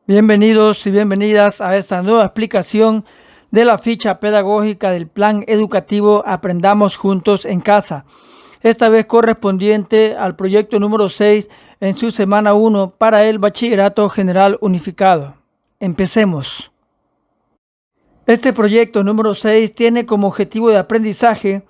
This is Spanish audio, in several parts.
Bienvenidos y bienvenidas a esta nueva explicación de la ficha pedagógica del Plan Educativo Aprendamos Juntos en Casa, esta vez correspondiente al proyecto número 6 en su semana 1 para el Bachillerato General Unificado. Empecemos. Este proyecto número 6 tiene como objetivo de aprendizaje: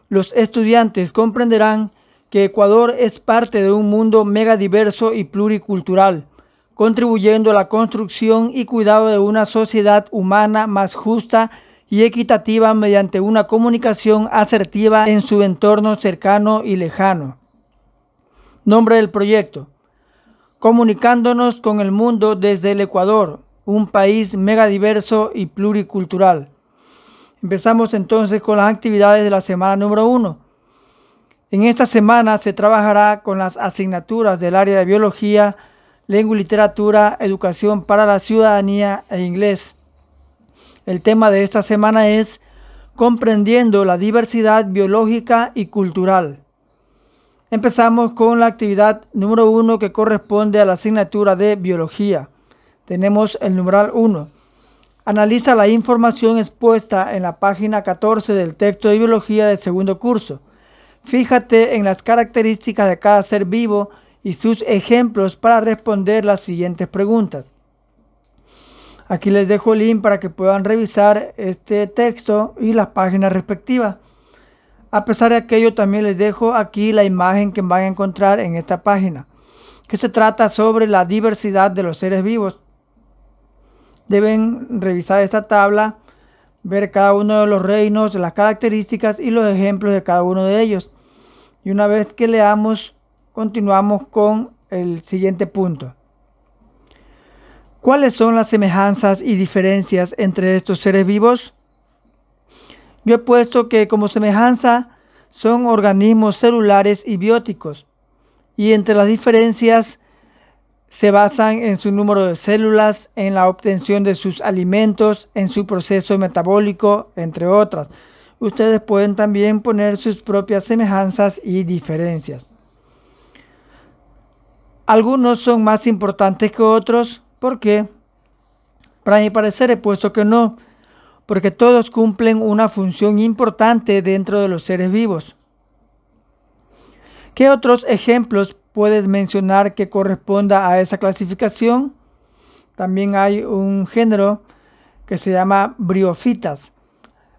los estudiantes comprenderán que Ecuador es parte de un mundo megadiverso y pluricultural, contribuyendo a la construcción y cuidado de una sociedad humana más justa y equitativa mediante una comunicación asertiva en su entorno cercano y lejano. Nombre del proyecto: Comunicándonos con el mundo desde el Ecuador, un país megadiverso y pluricultural. Empezamos entonces con las actividades de la semana número 1. En esta semana se trabajará con las asignaturas del área de biología, lengua y literatura, educación para la ciudadanía e inglés. El tema de esta semana es comprendiendo la diversidad biológica y cultural. Empezamos con la actividad número 1, que corresponde a la asignatura de biología. Tenemos el numeral 1. Analiza la información expuesta en la página 14 del texto de biología del segundo curso. Fíjate en las características de cada ser vivo y sus ejemplos para responder las siguientes preguntas. Aquí les dejo el link para que puedan revisar este texto y las páginas respectivas. A pesar de aquello, también les dejo aquí la imagen que van a encontrar en esta página, que se trata sobre la diversidad de los seres vivos. Deben revisar esta tabla, ver cada uno de los reinos, las características y los ejemplos de cada uno de ellos. Y una vez que leamos, continuamos con el siguiente punto. ¿Cuáles son las semejanzas y diferencias entre estos seres vivos? Yo he puesto que como semejanza son organismos celulares y bióticos, y entre las diferencias se basan en su número de células, en la obtención de sus alimentos, en su proceso metabólico, entre otras. Ustedes pueden también poner sus propias semejanzas y diferencias. Algunos son más importantes que otros. ¿Por qué? Para mi parecer he puesto que no, porque todos cumplen una función importante dentro de los seres vivos. ¿Qué otros ejemplos puedes mencionar que corresponda a esa clasificación? También hay un género que se llama briófitas.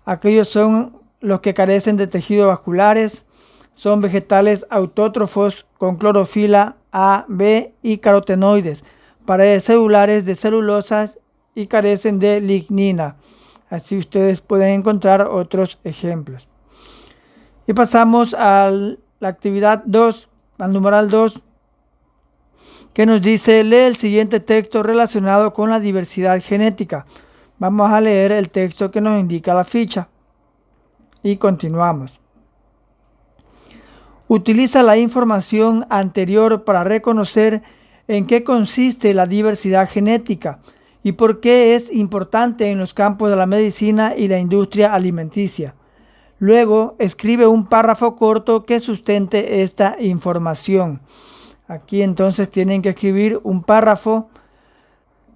Aquellos son los que carecen de tejidos vasculares, son vegetales autótrofos con clorofila A, B y carotenoides, paredes celulares de celulosas y carecen de lignina. Así ustedes pueden encontrar otros ejemplos. Y pasamos a la actividad 2, al numeral 2, que nos dice: lee el siguiente texto relacionado con la diversidad genética. Vamos a leer el texto que nos indica la ficha. Y continuamos. Utiliza la información anterior para reconocer en qué consiste la diversidad genética y por qué es importante en los campos de la medicina y la industria alimenticia. Luego, escribe un párrafo corto que sustente esta información. Aquí entonces tienen que escribir un párrafo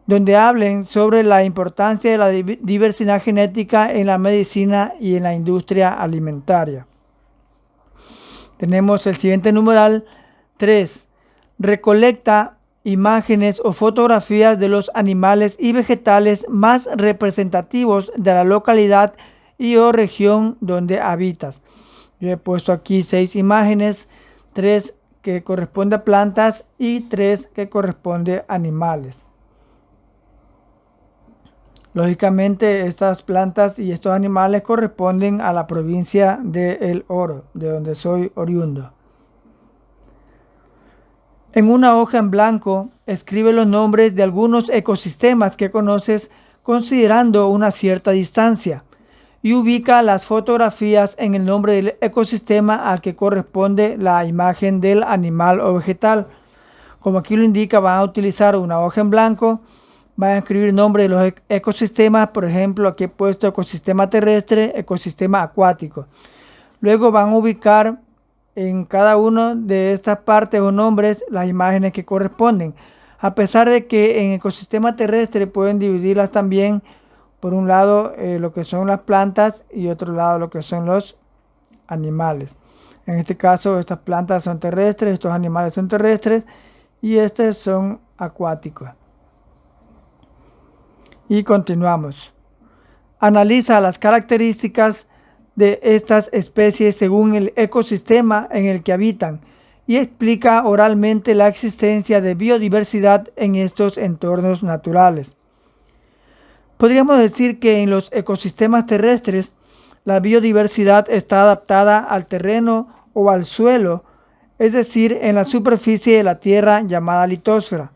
donde hablen sobre la importancia de la diversidad genética en la medicina y en la industria alimentaria. Tenemos el siguiente numeral 3. Recolecta imágenes o fotografías de los animales y vegetales más representativos de la localidad y o región donde habitas. Yo he puesto aquí 6 imágenes, 3 que corresponde a plantas y 3 que corresponde a animales. Lógicamente, estas plantas y estos animales corresponden a la provincia de El Oro, de donde soy oriundo. En una hoja en blanco, escribe los nombres de algunos ecosistemas que conoces considerando una cierta distancia y ubica las fotografías en el nombre del ecosistema al que corresponde la imagen del animal o vegetal. Como aquí lo indica, van a utilizar una hoja en blanco. Van a escribir el nombre de los ecosistemas. Por ejemplo, aquí he puesto ecosistema terrestre, ecosistema acuático. Luego van a ubicar en cada una de estas partes o nombres las imágenes que corresponden. a pesar de que en ecosistema terrestre pueden dividirlas también, por un lado lo que son las plantas y otro lado lo que son los animales. En este caso estas plantas son terrestres, estos animales son terrestres y estos son acuáticos. Y continuamos. Analiza las características de estas especies según el ecosistema en el que habitan y explica oralmente la existencia de biodiversidad en estos entornos naturales. Podríamos decir que en los ecosistemas terrestres la biodiversidad está adaptada al terreno o al suelo, es decir, en la superficie de la Tierra llamada litosfera.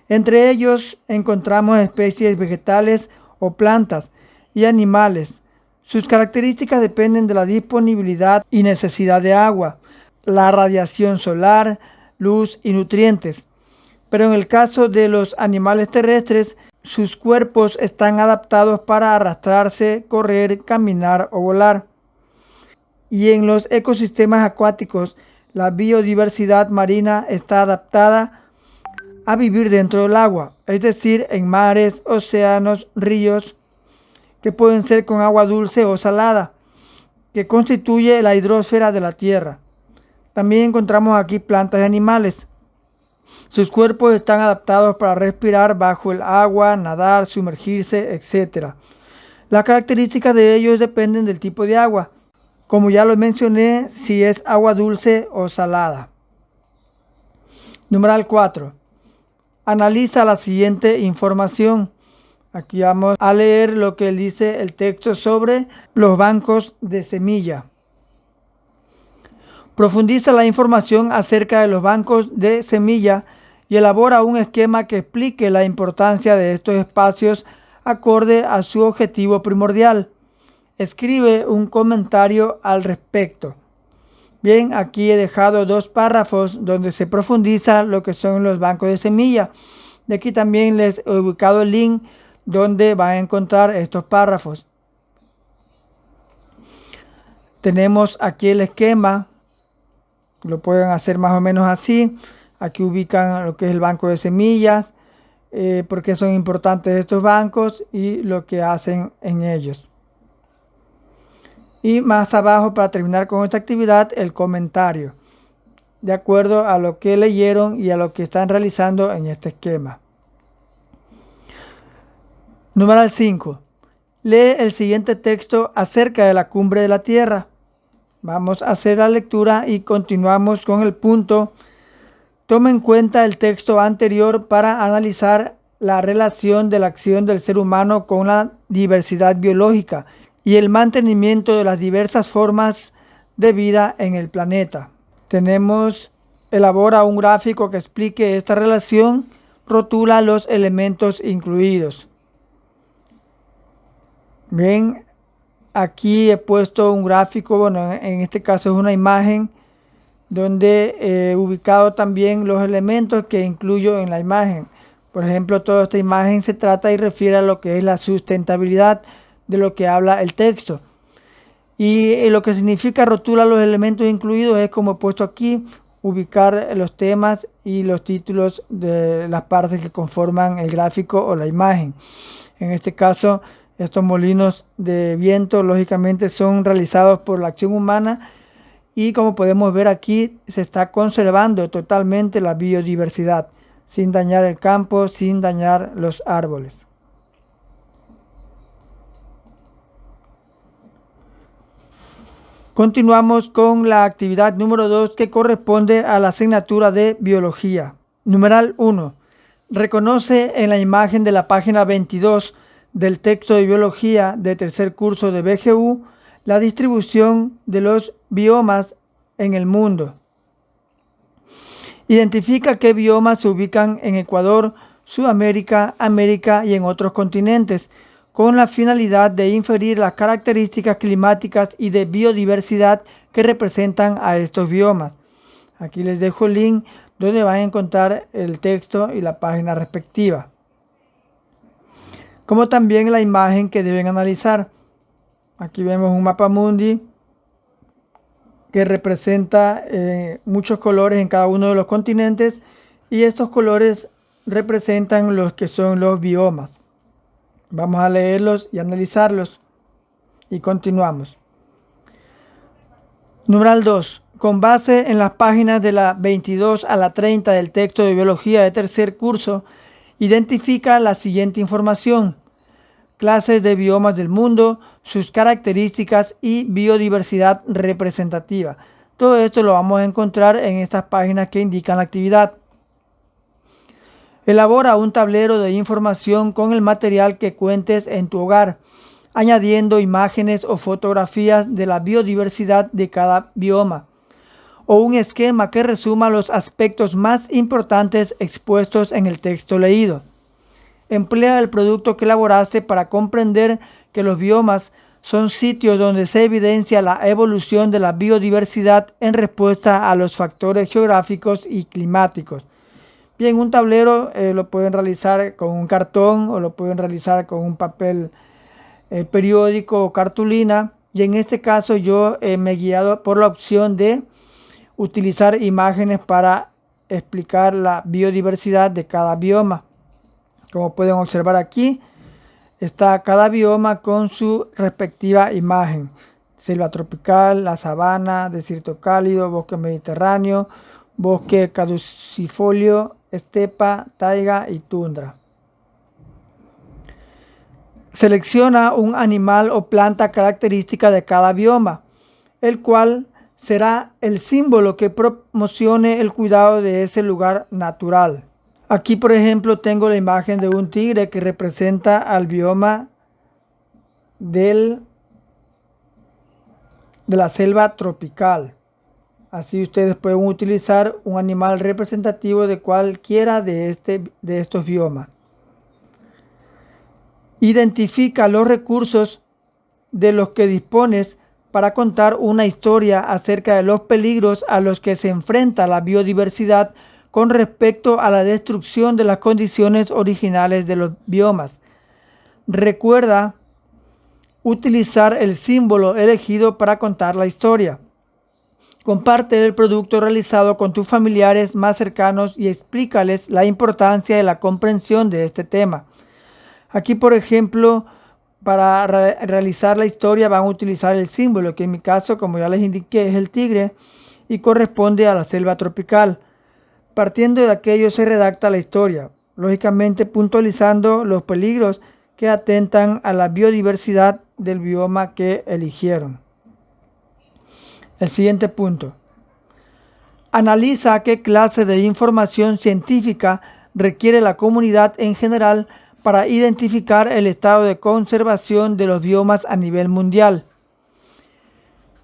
Entre ellos encontramos especies vegetales o plantas y animales. Sus características dependen de la disponibilidad y necesidad de agua, la radiación solar, luz y nutrientes. Pero en el caso de los animales terrestres, sus cuerpos están adaptados para arrastrarse, correr, caminar o volar. Y en los ecosistemas acuáticos, la biodiversidad marina está adaptada a vivir dentro del agua, es decir, en mares, océanos, ríos, que pueden ser con agua dulce o salada, que constituye la hidrosfera de la Tierra. También encontramos aquí plantas y animales. Sus cuerpos están adaptados para respirar bajo el agua, nadar, sumergirse, etc. Las características de ellos dependen del tipo de agua, como ya lo mencioné, si es agua dulce o salada. Numeral 4. Analiza la siguiente información. Aquí vamos a leer lo que dice el texto sobre los bancos de semilla. Profundiza la información acerca de los bancos de semilla y elabora un esquema que explique la importancia de estos espacios acorde a su objetivo primordial. Escribe un comentario al respecto. Bien, aquí he dejado 2 párrafos donde se profundiza lo que son los bancos de semilla. De aquí también les he ubicado el link donde van a encontrar estos párrafos. Tenemos aquí el esquema, lo pueden hacer más o menos así. Aquí ubican lo que es el banco de semillas, por qué son importantes estos bancos y lo que hacen en ellos. Y más abajo, para terminar con esta actividad, el comentario, de acuerdo a lo que leyeron y a lo que están realizando en este esquema. Número 5. Lee el siguiente texto acerca de la cumbre de la Tierra. Vamos a hacer la lectura y continuamos con el punto. Toma en cuenta el texto anterior para analizar la relación de la acción del ser humano con la diversidad biológica y el mantenimiento de las diversas formas de vida en el planeta. Elabora un gráfico que explique esta relación, rotula los elementos incluidos. Bien, aquí he puesto un gráfico, bueno, en este caso es una imagen donde he ubicado también los elementos que incluyo en la imagen. Por ejemplo, toda esta imagen se trata y refiere a lo que es la sustentabilidad de lo que habla el texto. Y lo que significa rotula los elementos incluidos es, como he puesto aquí, ubicar los temas y los títulos de las partes que conforman el gráfico o la imagen. En este caso, estos molinos de viento lógicamente son realizados por la acción humana y, como podemos ver aquí, se está conservando totalmente la biodiversidad sin dañar el campo, sin dañar los árboles. Continuamos con la actividad número 2 que corresponde a la asignatura de biología. Numeral 1. Reconoce en la imagen de la página 22 del texto de biología de tercer curso de BGU la distribución de los biomas en el mundo. Identifica qué biomas se ubican en Ecuador, Sudamérica, América y en otros continentes, con la finalidad de inferir las características climáticas y de biodiversidad que representan a estos biomas. Aquí les dejo el link donde van a encontrar el texto y la página respectiva, como también la imagen que deben analizar. Aquí vemos un mapa mundi que representa muchos colores en cada uno de los continentes, y estos colores representan los que son los biomas. Vamos a leerlos y analizarlos y continuamos. Numeral 2. Con base en las páginas de la 22 a la 30 del texto de biología de tercer curso, identifica la siguiente información: clases de biomas del mundo, sus características y biodiversidad representativa. Todo esto lo vamos a encontrar en estas páginas que indican la actividad. Elabora un tablero de información con el material que cuentes en tu hogar, añadiendo imágenes o fotografías de la biodiversidad de cada bioma, o un esquema que resuma los aspectos más importantes expuestos en el texto leído. Emplea el producto que elaboraste para comprender que los biomas son sitios donde se evidencia la evolución de la biodiversidad en respuesta a los factores geográficos y climáticos. Bien, un tablero lo pueden realizar con un cartón o lo pueden realizar con un papel periódico o cartulina, y en este caso yo me he guiado por la opción de utilizar imágenes para explicar la biodiversidad de cada bioma. Como pueden observar aquí, está cada bioma con su respectiva imagen: selva tropical, la sabana, desierto cálido, bosque mediterráneo, bosque caducifolio, estepa, taiga y tundra. Selecciona un animal o planta característica de cada bioma, el cual será el símbolo que promocione el cuidado de ese lugar natural. Aquí, por ejemplo, tengo la imagen de un tigre que representa al bioma de la selva tropical. Así ustedes pueden utilizar un animal representativo de cualquiera de estos biomas. Identifica los recursos de los que dispones para contar una historia acerca de los peligros a los que se enfrenta la biodiversidad con respecto a la destrucción de las condiciones originales de los biomas. Recuerda utilizar el símbolo elegido para contar la historia. Comparte el producto realizado con tus familiares más cercanos y explícales la importancia de la comprensión de este tema. Aquí, por ejemplo, para realizar la historia van a utilizar el símbolo, que en mi caso, como ya les indiqué, es el tigre y corresponde a la selva tropical. Partiendo de aquello se redacta la historia, lógicamente puntualizando los peligros que atentan a la biodiversidad del bioma que eligieron. El siguiente punto. Analiza qué clase de información científica requiere la comunidad en general para identificar el estado de conservación de los biomas a nivel mundial.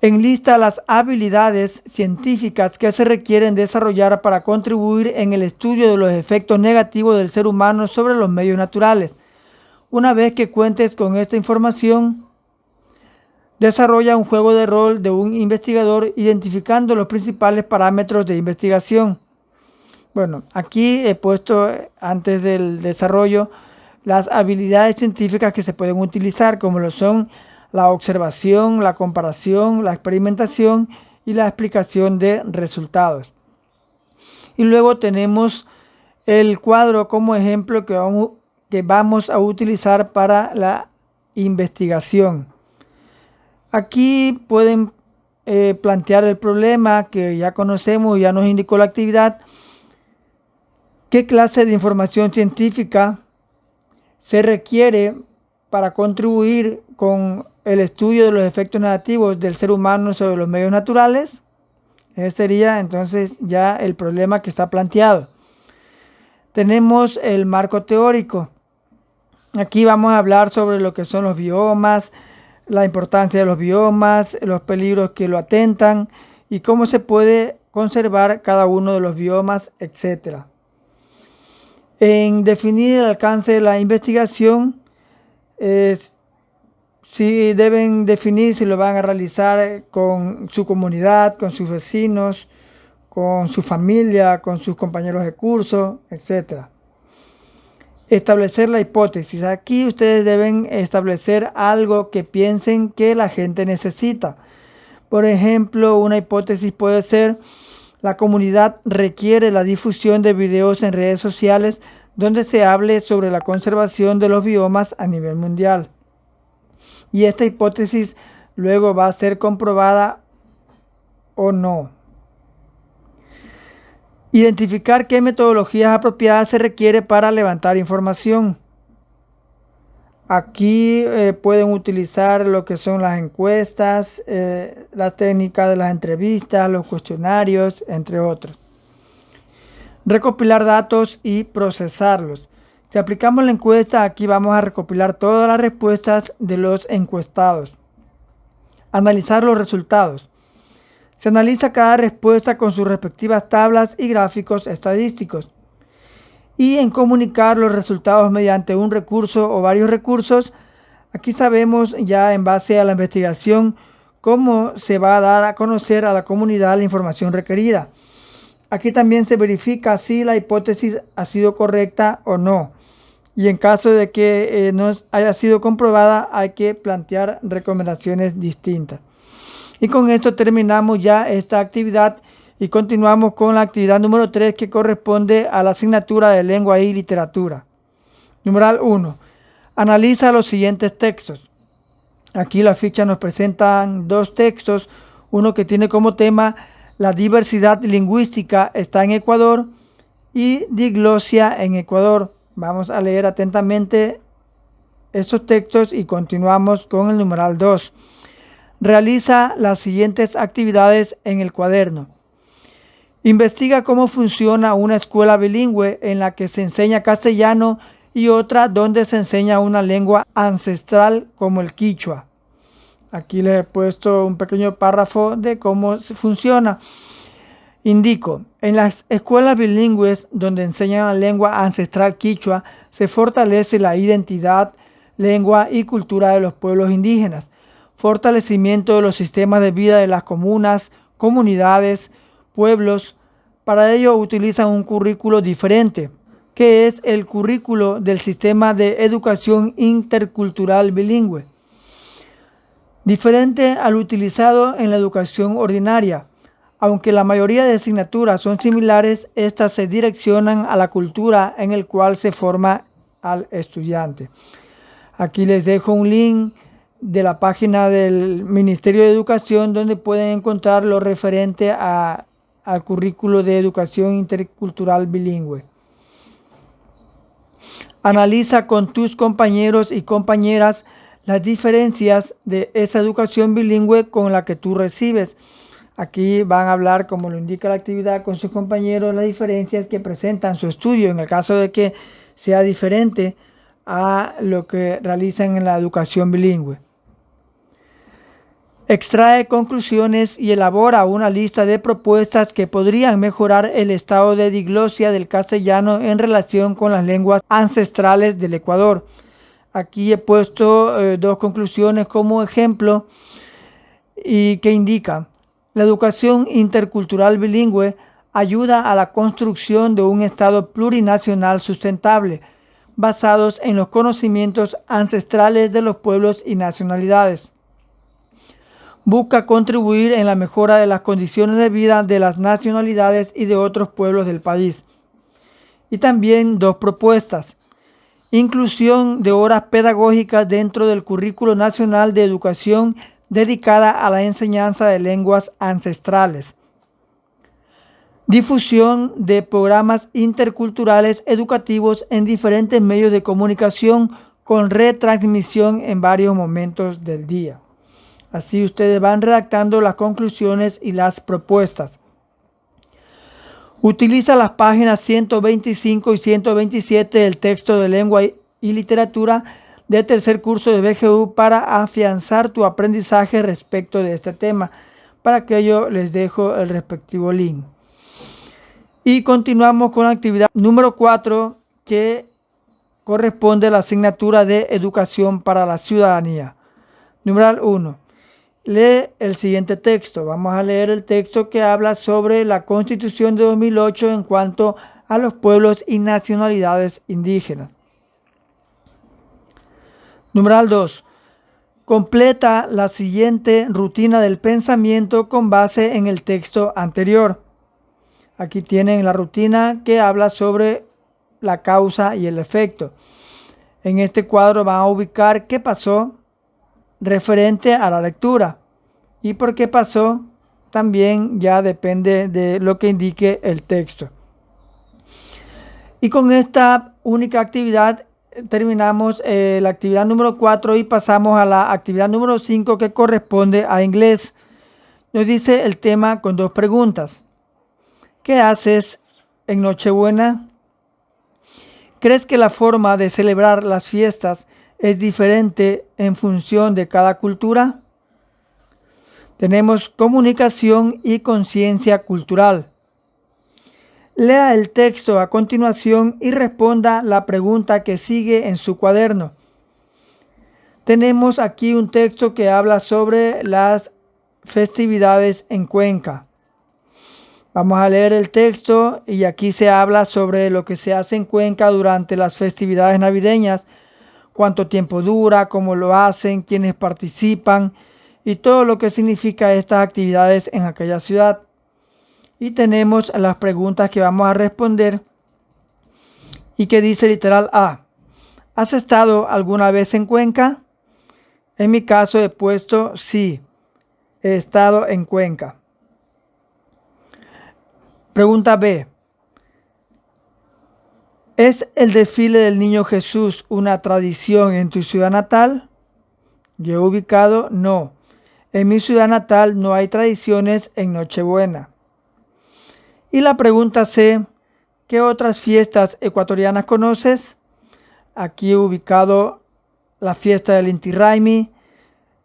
Enlista las habilidades científicas que se requieren desarrollar para contribuir en el estudio de los efectos negativos del ser humano sobre los medios naturales. Una vez que cuentes con esta información, desarrolla un juego de rol de un investigador identificando los principales parámetros de investigación. Bueno, aquí he puesto antes del desarrollo las habilidades científicas que se pueden utilizar, como lo son la observación, la comparación, la experimentación y la explicación de resultados. Y luego tenemos el cuadro como ejemplo que vamos a utilizar para la investigación. Aquí pueden plantear el problema que ya conocemos, ya nos indicó la actividad. ¿Qué clase de información científica se requiere para contribuir con el estudio de los efectos negativos del ser humano sobre los medios naturales? Ese sería entonces ya el problema que está planteado. Tenemos el marco teórico. Aquí vamos a hablar sobre lo que son los biomas, la importancia de los biomas, los peligros que lo atentan y cómo se puede conservar cada uno de los biomas, etc. En definir el alcance de la investigación, si deben definir si lo van a realizar con su comunidad, con sus vecinos, con su familia, con sus compañeros de curso, etc. Establecer la hipótesis. Aquí ustedes deben establecer algo que piensen que la gente necesita. Por ejemplo, una hipótesis puede ser: la comunidad requiere la difusión de videos en redes sociales donde se hable sobre la conservación de los biomas a nivel mundial. Y esta hipótesis luego va a ser comprobada o no. Identificar qué metodologías apropiadas se requiere para levantar información. Aquí pueden utilizar lo que son las encuestas, las técnicas de las entrevistas, los cuestionarios, entre otros. Recopilar datos y procesarlos. Si aplicamos la encuesta, aquí vamos a recopilar todas las respuestas de los encuestados. Analizar los resultados. Se analiza cada respuesta con sus respectivas tablas y gráficos estadísticos. Y en comunicar los resultados mediante un recurso o varios recursos, aquí sabemos ya en base a la investigación cómo se va a dar a conocer a la comunidad la información requerida. Aquí también se verifica si la hipótesis ha sido correcta o no. Y en caso de que no haya sido comprobada, hay que plantear recomendaciones distintas. Y con esto terminamos ya esta actividad y continuamos con la actividad número 3, que corresponde a la asignatura de Lengua y Literatura. Numeral 1. Analiza los siguientes textos. Aquí la ficha nos presentan dos textos, uno que tiene como tema la diversidad lingüística está en Ecuador y diglosia en Ecuador. Vamos a leer atentamente estos textos y continuamos con el numeral 2. Realiza las siguientes actividades en el cuaderno. Investiga cómo funciona una escuela bilingüe en la que se enseña castellano y otra donde se enseña una lengua ancestral como el quichua. Aquí les he puesto un pequeño párrafo de cómo funciona. Indico, en las escuelas bilingües donde enseñan la lengua ancestral quichua, se fortalece la identidad, lengua y cultura de los pueblos indígenas, fortalecimiento de los sistemas de vida de las comunas, comunidades, pueblos. Para ello utilizan un currículo diferente, que es el currículo del sistema de educación intercultural bilingüe, diferente al utilizado en la educación ordinaria. Aunque la mayoría de asignaturas son similares, estas se direccionan a la cultura en el cual se forma al estudiante. Aquí les dejo un link de la página del Ministerio de Educación donde pueden encontrar lo referente al currículo de educación intercultural bilingüe. Analiza con tus compañeros y compañeras las diferencias de esa educación bilingüe con la que tú recibes. Aquí van a hablar, como lo indica la actividad, con sus compañeros las diferencias que presentan su estudio, en el caso de que sea diferente a lo que realizan en la educación bilingüe. Extrae conclusiones y elabora una lista de propuestas que podrían mejorar el estado de diglosia del castellano en relación con las lenguas ancestrales del Ecuador. Aquí he puesto dos conclusiones como ejemplo y que indican: la educación intercultural bilingüe ayuda a la construcción de un Estado plurinacional sustentable, basados en los conocimientos ancestrales de los pueblos y nacionalidades. Busca contribuir en la mejora de las condiciones de vida de las nacionalidades y de otros pueblos del país. Y también dos propuestas: inclusión de horas pedagógicas dentro del currículo nacional de educación dedicada a la enseñanza de lenguas ancestrales. Difusión de programas interculturales educativos en diferentes medios de comunicación con retransmisión en varios momentos del día. Así ustedes van redactando las conclusiones y las propuestas. Utiliza las páginas 125 y 127 del texto de Lengua y Literatura de tercer curso de BGU para afianzar tu aprendizaje respecto de este tema. Para aquello les dejo el respectivo link. Y continuamos con la actividad número 4, que corresponde a la asignatura de Educación para la Ciudadanía. Numeral 1. Lee el siguiente texto. Vamos a leer el texto que habla sobre la Constitución de 2008 en cuanto a los pueblos y nacionalidades indígenas. Numeral 2. Completa la siguiente rutina del pensamiento con base en el texto anterior. Aquí tienen la rutina que habla sobre la causa y el efecto. En este cuadro van a ubicar qué pasó referente a la lectura, y por qué pasó también ya depende de lo que indique el texto. Y con esta única actividad terminamos la actividad número 4 y pasamos a la actividad número 5, que corresponde a inglés. Nos dice el tema con 2 preguntas. ¿Qué haces en Nochebuena? ¿Crees que la forma de celebrar las fiestas es diferente en función de cada cultura? Tenemos comunicación y conciencia cultural. Lea el texto a continuación y responda la pregunta que sigue en su cuaderno. Tenemos aquí un texto que habla sobre las festividades en Cuenca. Vamos a leer el texto y aquí se habla sobre lo que se hace en Cuenca durante las festividades navideñas, cuánto tiempo dura, cómo lo hacen, quiénes participan y todo lo que significa estas actividades en aquella ciudad. Y tenemos las preguntas que vamos a responder y que dice literal A. ¿Has estado alguna vez en Cuenca? En mi caso he puesto sí, he estado en Cuenca. Pregunta B. ¿Es el desfile del Niño Jesús una tradición en tu ciudad natal? Yo he ubicado no. En mi ciudad natal no hay tradiciones en Nochebuena. Y la pregunta C. ¿Qué otras fiestas ecuatorianas conoces? Aquí he ubicado la fiesta del Inti Raymi,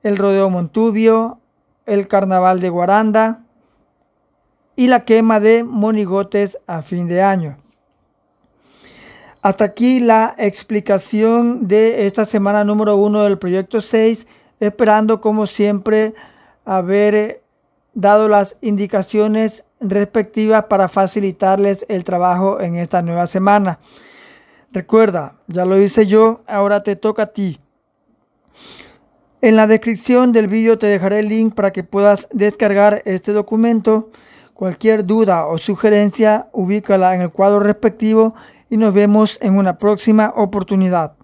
el Rodeo Montubio, el Carnaval de Guaranda y la quema de monigotes a fin de año. Hasta aquí la explicación de esta semana número 1 del proyecto 6, esperando como siempre haber dado las indicaciones respectivas para facilitarles el trabajo en esta nueva semana. Recuerda, ya lo hice yo, ahora te toca a ti. En la descripción del vídeo te dejaré el link para que puedas descargar este documento. Cualquier duda o sugerencia, ubícala en el cuadro respectivo y nos vemos en una próxima oportunidad.